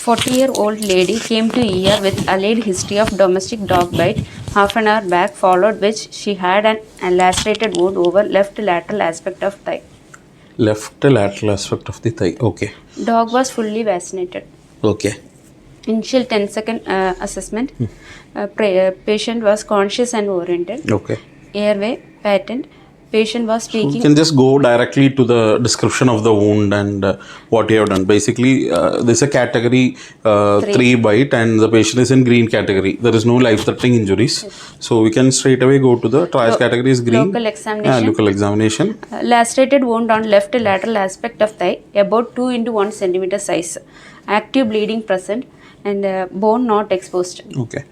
40-year-old lady came to ER with alleged history of domestic dog bite half an hour back, followed which she had a lacerated wound over left lateral aspect of thigh. Left lateral aspect of the thigh. Okay. Dog was fully vaccinated. Okay. Initial 10-second assessment. Patient was conscious and oriented. Okay. Airway patent. Patient was So you speaking. can just go directly to the description of the wound and what you have done. Basically, this is a category 3 bite and the patient is in green category. There is no life-threatening injuries. Yes. So we can straight away go to the triage category is green. Local examination. Local examination. Lacerated wound on left lateral aspect of thigh, about 2 into 1 centimeter size. Active bleeding present and bone not exposed. Okay.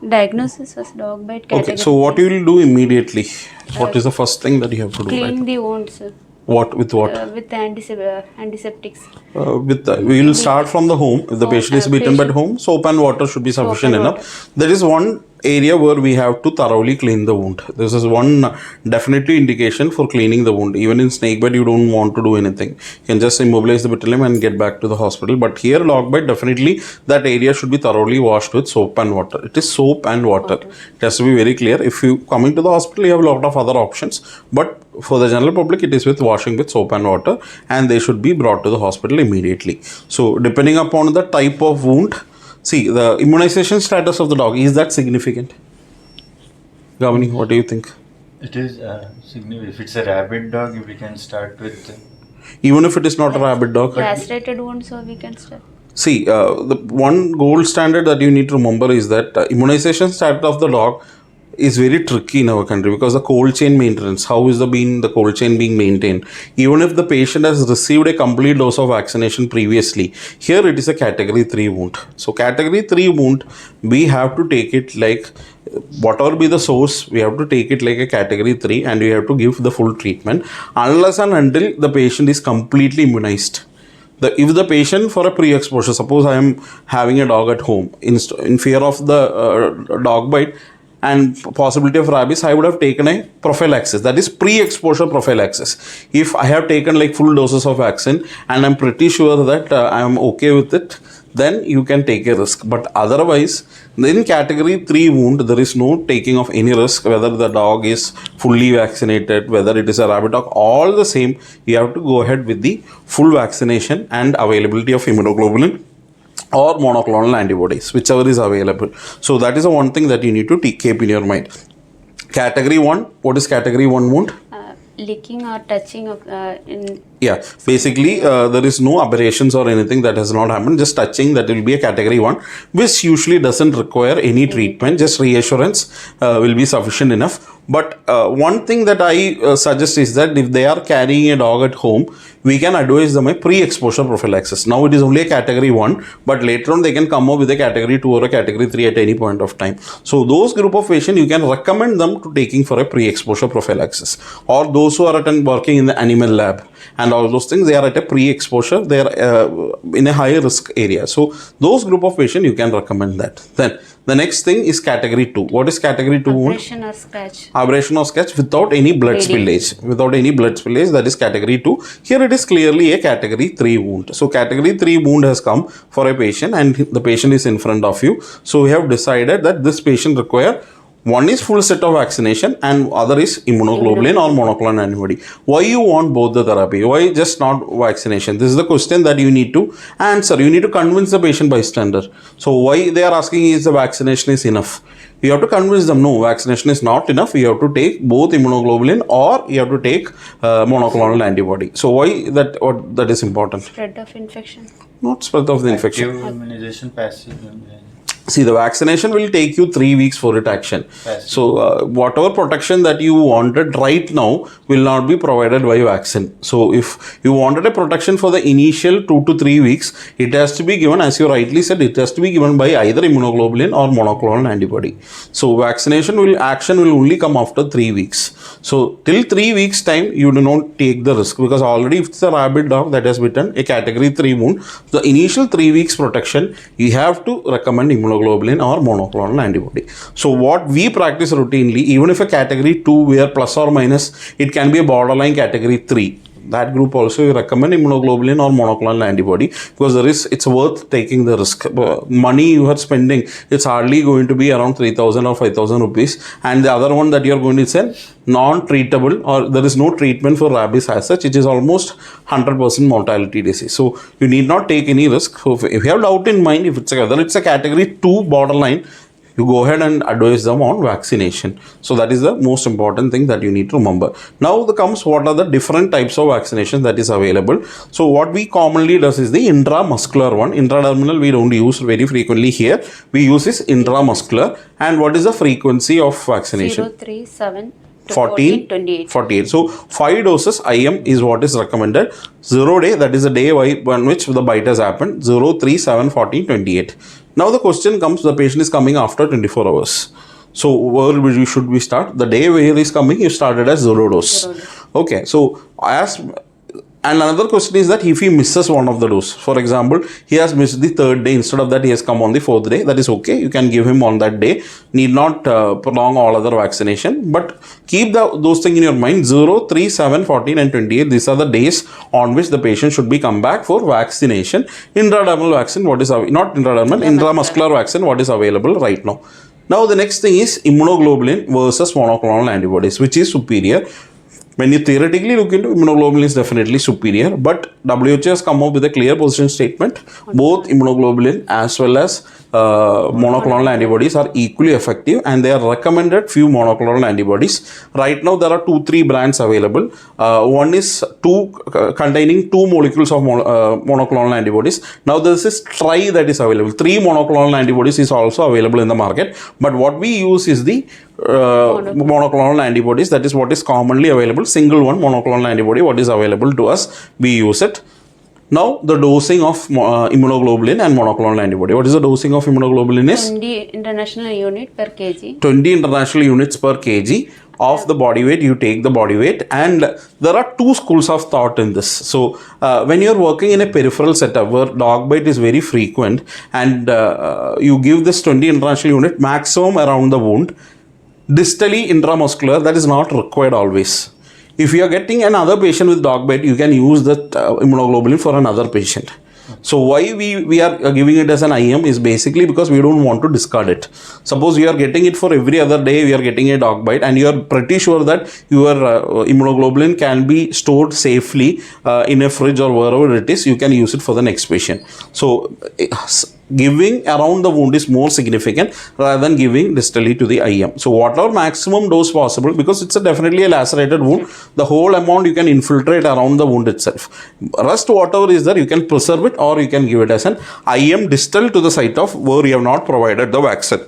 Diagnosis was dog bite category. Okay, so what you will do immediately? What is the first thing that you have to do? Clean the wounds. What with what? With antiseptics. We will start from the home. If the patient is bitten at home, soap and water should be sufficient enough. There is one area where we have to thoroughly clean the wound. This is one definitely indication for cleaning the wound. Even in snake bite, you don't want to do anything. You can just immobilize the bitten limb and get back to the hospital. But here, dog bite, definitely that area should be thoroughly washed with soap and water. It is soap and water. It has to be very clear. If you coming to the hospital, you have a lot of other options. But for the general public, it is with washing with soap and water, and they should be brought to the hospital immediately. So depending upon the type of wound, see the immunization status of the dog, is that significant? Gavani, what do you think? It is significant. If it's a rabid dog, we can start with. Even if it is not a rabid dog? Lacerated wound, so we can start. See, the one gold standard that you need to remember is that immunization status of the dog is very tricky in our country because the cold chain maintenance, how is the cold chain being maintained? Even if the patient has received a complete dose of vaccination previously, here it is a category 3 wound. So category 3 wound, we have to take it like, whatever be the source, we have to take it like a category 3 and we have to give the full treatment unless and until the patient is completely immunized. If the patient for a pre-exposure, suppose I am having a dog at home in fear of the dog bite and possibility of rabies, I would have taken a prophylaxis, that is pre-exposure prophylaxis. If I have taken like full doses of vaccine and I'm pretty sure that I am okay with it, then you can take a risk. But otherwise, in category 3 wound, there is no taking of any risk, whether the dog is fully vaccinated, whether it is a rabid dog, all the same, you have to go ahead with the full vaccination and availability of immunoglobulin or monoclonal antibodies, whichever is available. So that is the one thing that you need to keep in your mind. Category 1, what is category 1 wound? Licking or touching of Yeah, basically there is no aberrations or anything that has not happened, just touching, that will be a category 1, which usually doesn't require any treatment, just reassurance will be sufficient enough. But one thing that I suggest is that if they are carrying a dog at home, we can advise them a pre-exposure prophylaxis. Now it is only a category 1, but later on they can come up with a category 2 or a category 3 at any point of time. So those group of patients, you can recommend them to taking for a pre-exposure prophylaxis. Or those who are working in the animal lab and all those things, they are at a pre-exposure, they are in a higher risk area. So those group of patients, you can recommend that. Then the next thing is category 2. What is category 2 wound? abrasion or scratch. Abrasion or scratch without any blood spillage. Without any blood spillage, that is category 2. Here it is clearly a category 3 wound. So category 3 wound has come for a patient and the patient is in front of you. So we have decided that this patient require, one is full set of vaccination and other is immunoglobulin or monoclonal antibody. Why you want both the therapy? Why just not vaccination? This is the question that you need to answer. You need to convince the patient bystander. So why they are asking is the vaccination is enough? You have to convince them, no, vaccination is not enough. You have to take both immunoglobulin or you have to take monoclonal antibody. So why that is important? Spread of infection. Not spread of the infection. Active immunization, passive immunization. See, the vaccination will take you 3 weeks for it action. So, whatever protection that you wanted right now will not be provided by vaccine. So, if you wanted a protection for the initial 2 to 3 weeks, it has to be given, as you rightly said, it has to be given by either immunoglobulin or monoclonal antibody. So, vaccination action will only come after 3 weeks. So, till 3 weeks time, you do not take the risk because already if it's a rabid dog that has bitten a category 3 wound, the initial 3 weeks protection, you have to recommend immunoglobulin or monoclonal antibody. So what we practice routinely, even if a category 2 where plus or minus, it can be a borderline category 3. that group also you recommend immunoglobulin or monoclonal antibody, because it's worth taking the risk. Money you are spending, it's hardly going to be around 3,000 or 5,000 rupees, and the other one that you are going to sell non-treatable, or there is no treatment for rabies as such, it is almost 100% mortality disease. So you need not take any risk. So if you have doubt in mind, if it's whether it's a category 2 borderline, you go ahead and advise them on vaccination. So that is the most important thing that you need to remember. Now comes what are the different types of vaccination that is available. So what we commonly does is the intramuscular one. Intradermal we don't use very frequently here. We use this intramuscular. And what is the frequency of vaccination? 0, 3, 7 to 14, 28. 48. So 5 doses IM is what is recommended. 0 day, that is the day on which the bite has happened. 0, 3, 7, 14, 28. Now the question comes, the patient is coming after 24 hours. So where should we start? The day where he is coming, you started as 0 dose. Okay, so and another question is that if he misses one of the dose, for example, he has missed the 3rd day, instead of that he has come on the 4th day, that is okay, you can give him on that day, need not prolong all other vaccination, but keep those things in your mind. 0, 3, 7, 14 and 28, these are the days on which the patient should be come back for vaccination. Intradermal vaccine, what is not intradermal, intramuscular vaccine, what is available right now. Now the next thing is immunoglobulin versus monoclonal antibodies, which is superior. When you theoretically look into, immunoglobulin is definitely superior, but WHO has come up with a clear position statement. Both immunoglobulin as well as monoclonal antibodies are equally effective, and they are recommended few monoclonal antibodies. Right now there are 2-3 brands available. One is containing 2 molecules of monoclonal antibodies. Now this is tri that is available. 3 monoclonal antibodies is also available in the market, but what we use is the monoclonal antibodies. That is what is commonly available. Single one monoclonal antibody, what is available to us, we use it. Now the dosing of immunoglobulin and monoclonal antibody. What is the dosing of immunoglobulin is? 20 international unit per kg. 20 international units per kg of the body weight. You take the body weight, and there are 2 schools of thought in this. So when you are working in a peripheral setup where dog bite is very frequent, and you give this 20 international unit maximum around the wound, distally intramuscular, that is not required always. If you are getting another patient with dog bite, you can use that immunoglobulin for another patient. So why we are giving it as an IM is basically because we don't want to discard it. Suppose you are getting it for every other day, we are getting a dog bite, and you are pretty sure that your immunoglobulin can be stored safely in a fridge or wherever it is, you can use it for the next patient. So giving around the wound is more significant rather than giving distally to the IM. So whatever maximum dose possible, because it's definitely a lacerated wound, the whole amount you can infiltrate around the wound itself. Rest whatever is there, you can preserve it, or you can give it as an IM distal to the site of where you have not provided the vaccine.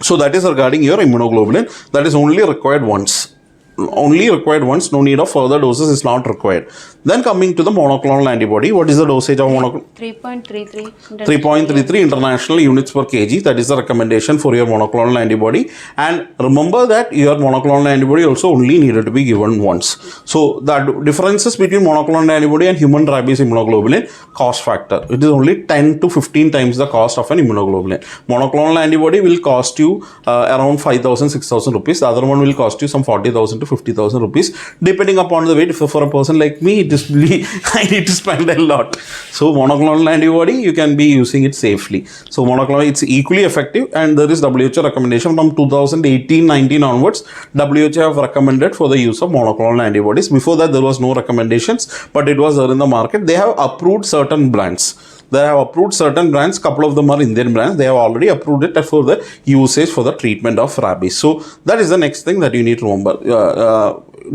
So that is regarding your immunoglobulin. That is only required once. Only required once, no need of further doses is not required. Then coming to the monoclonal antibody, what is the dosage of monoclonal? 3.33 international units per kg. That is the recommendation for your monoclonal antibody. And remember that your monoclonal antibody also only needed to be given once. So the differences between monoclonal antibody and human rabies immunoglobulin, cost factor, it is only 10 to 15 times the cost of an immunoglobulin. Monoclonal antibody will cost you around 5,000, 6,000 rupees. The other one will cost you some 40,000 to 50,000 rupees, depending upon the weight. If for a person like me, it is really, I need to spend a lot. So monoclonal antibody, you can be using it safely. So monoclonal, it's equally effective, and there is WHO recommendation from 2018-19 onwards. WHO have recommended for the use of monoclonal antibodies. Before that, there was no recommendations, but it was there in the market. They have approved certain brands. They have approved certain brands, couple of them are Indian brands. They have already approved it for the usage for the treatment of rabies. So that is the next thing that you need to remember.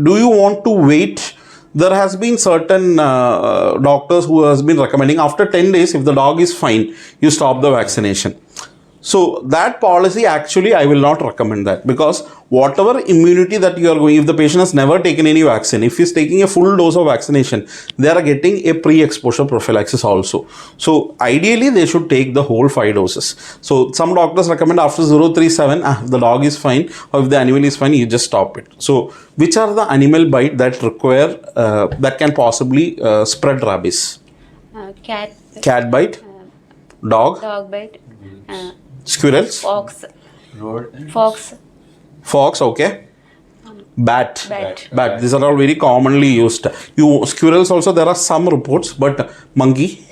Do you want to wait? There has been certain doctors who has been recommending after 10 days, if the dog is fine, you stop the vaccination. So that policy, actually I will not recommend that, because whatever immunity that you are going, if the patient has never taken any vaccine, if he is taking a full dose of vaccination, they are getting a pre-exposure prophylaxis also. So ideally they should take the whole 5 doses. So some doctors recommend after 037, if the dog is fine or if the animal is fine, you just stop it. So which are the animal bite that require, that can possibly spread rabies? Cat bite, dog bite, squirrels, fox, Rodent. fox, fox, okay. Bat. Bat. These are all very commonly used. Squirrels also, there are some reports, but monkey.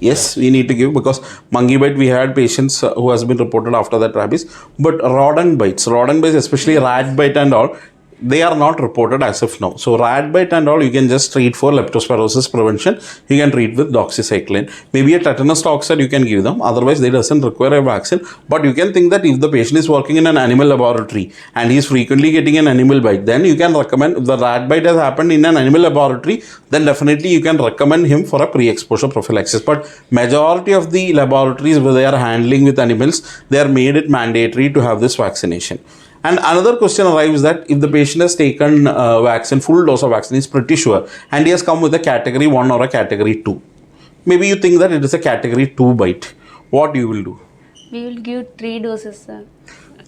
Yes, we need to give, because monkey bite, we had patients who has been reported after that rabies. But rodent bites, especially rat bite and all, they are not reported as of now. So rat bite and all, you can just treat for leptospirosis prevention. You can treat with doxycycline. Maybe a tetanus toxoid you can give them. Otherwise, they doesn't require a vaccine. But you can think that if the patient is working in an animal laboratory and he is frequently getting an animal bite, then you can recommend, if the rat bite has happened in an animal laboratory, then definitely you can recommend him for a pre-exposure prophylaxis. But majority of the laboratories where they are handling with animals, they are made it mandatory to have this vaccination. And another question arrives that if the patient has taken vaccine, full dose of vaccine, is pretty sure, and he has come with a category 1 or a category 2. Maybe you think that it is a category 2 bite. What you will do? We will give 3 doses, sir.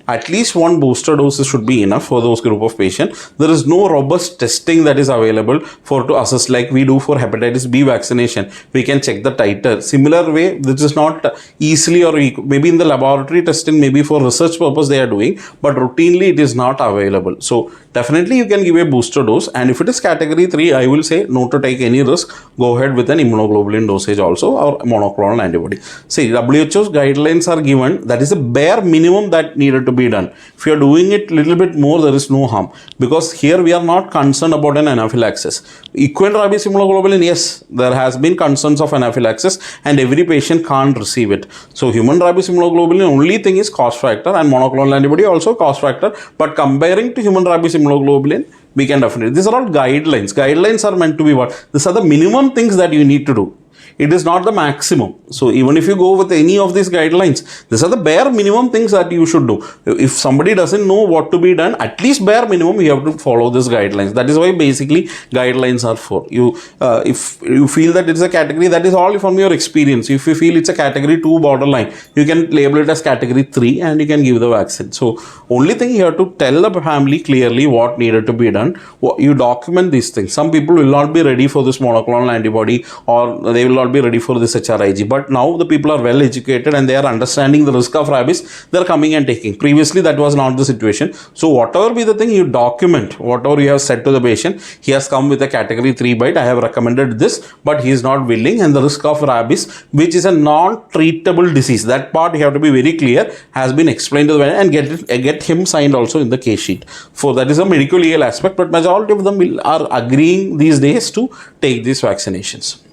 At least 1 booster dose should be enough for those group of patients. There is no robust testing that is available for to assess, like we do for hepatitis B vaccination. We can check the titer. Similar way, this is not easily, or maybe in the laboratory testing, maybe for research purpose they are doing, but routinely it is not available. So definitely you can give a booster dose, and if it is category 3, I will say no to take any risk. Go ahead with an immunoglobulin dosage also, or monoclonal antibody. See, WHO's guidelines are given, that is a bare minimum that needed to be done. If you are doing it little bit more, there is no harm, because here we are not concerned about an anaphylaxis. Equine rabies immunoglobulin, yes, there has been concerns of anaphylaxis, and every patient can't receive it. So human rabies immunoglobulin, only thing is cost factor, and monoclonal antibody also cost factor. But comparing to human rabies immunoglobulin, we can definitely, these are all guidelines. Guidelines are meant to be what? These are the minimum things that you need to do. It is not the maximum. So even if you go with any of these guidelines, these are the bare minimum things that you should do. If somebody doesn't know what to be done, at least bare minimum you have to follow these guidelines. That is why basically guidelines are for you. If you feel that it's a category, that is all from your experience. If you feel it's a category 2 borderline, you can label it as category 3 and you can give the vaccine. So only thing you have to tell the family clearly what needed to be done. You document these things. Some people will not be ready for this monoclonal antibody, or they will not be ready for this HRIG. But now the people are well educated and they are understanding the risk of rabies. They are coming and taking. Previously, that was not the situation. So whatever be the thing, you document whatever you have said to the patient. He has come with a category 3 bite. I have recommended this, but he is not willing, and the risk of rabies, which is a non-treatable disease, that part you have to be very clear, has been explained to the patient, and get him signed also in the case sheet. So that is a medical legal aspect, but majority of them are agreeing these days to take these vaccinations.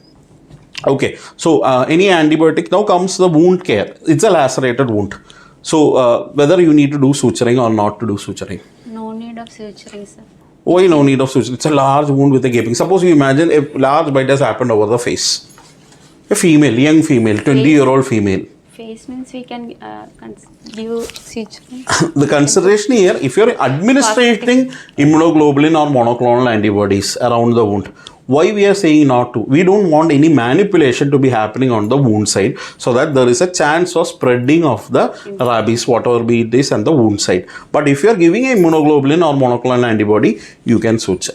Okay, so any antibiotic. Now comes the wound care. It's a lacerated wound. So whether you need to do suturing or not to do suturing. No need of suturing, sir. Why no need of suturing? It's a large wound with a gaping. Suppose you imagine a large bite has happened over the face. A female, young female, 20-year-old female. Face means we can give suturing. The consideration here, if you're administrating immunoglobulin or monoclonal antibodies around the wound, why we are saying not to? We don't want any manipulation to be happening on the wound side, so that there is a chance of spreading of the rabies, whatever be it is, and the wound side. But if you are giving a immunoglobulin or monoclonal antibody, you can suture.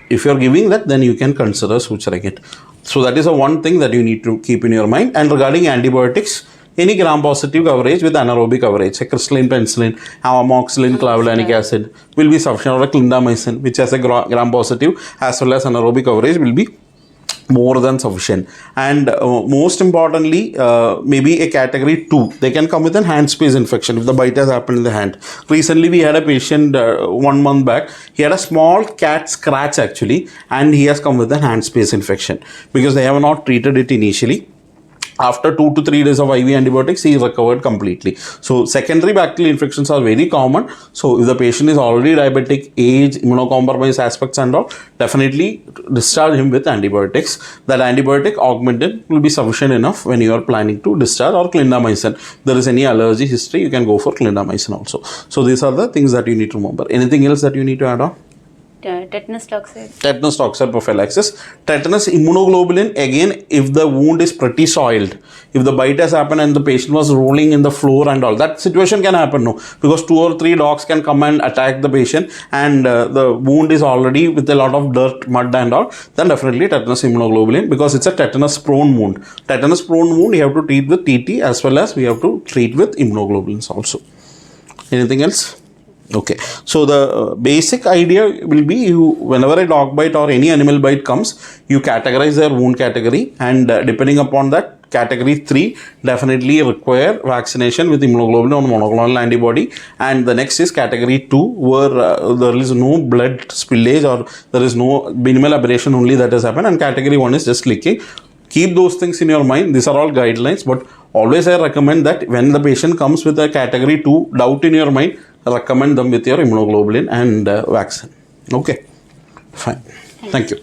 If you are giving that, then you can consider suturing it. So that is the one thing that you need to keep in your mind. And regarding antibiotics, any gram-positive coverage with anaerobic coverage, a crystalline penicillin, amoxicillin, clavulanic acid will be sufficient, or a clindamycin, which has a gram-positive as well as anaerobic coverage, will be more than sufficient. And most importantly, maybe a category 2, they can come with an hand space infection if the bite has happened in the hand. Recently we had a patient 1 month back. He had a small cat scratch actually, and he has come with an hand space infection because they have not treated it initially. After 2 to 3 days of IV antibiotics, he is recovered completely. So secondary bacterial infections are very common. So if the patient is already diabetic, age, immunocompromised aspects and all, definitely discharge him with antibiotics. That antibiotic augmented will be sufficient enough when you are planning to discharge, or clindamycin. If there is any allergy history, you can go for clindamycin also. So these are the things that you need to remember. Anything else that you need to add on? Tetanus toxoid. Tetanus toxoid prophylaxis. Tetanus immunoglobulin, again, if the wound is pretty soiled, if the bite has happened and the patient was rolling in the floor and all, that situation can happen, no, because 2 or 3 dogs can come and attack the patient, and the wound is already with a lot of dirt, mud and all, then definitely tetanus immunoglobulin, because it's a tetanus prone wound. Tetanus prone wound, you have to treat with TT as well as we have to treat with immunoglobulins also. Anything else? Okay, so the basic idea will be, you whenever a dog bite or any animal bite comes, you categorize their wound category, and depending upon that, category 3 definitely require vaccination with immunoglobulin or monoclonal antibody, and the next is category 2, where there is no blood spillage or there is no minimal aberration only that has happened, and category 1 is just leaking. Keep those things in your mind. These are all guidelines, but always I recommend that when the patient comes with a category 2 doubt in your mind, recommend them with your immunoglobulin and vaccine. Okay, fine. Thank you.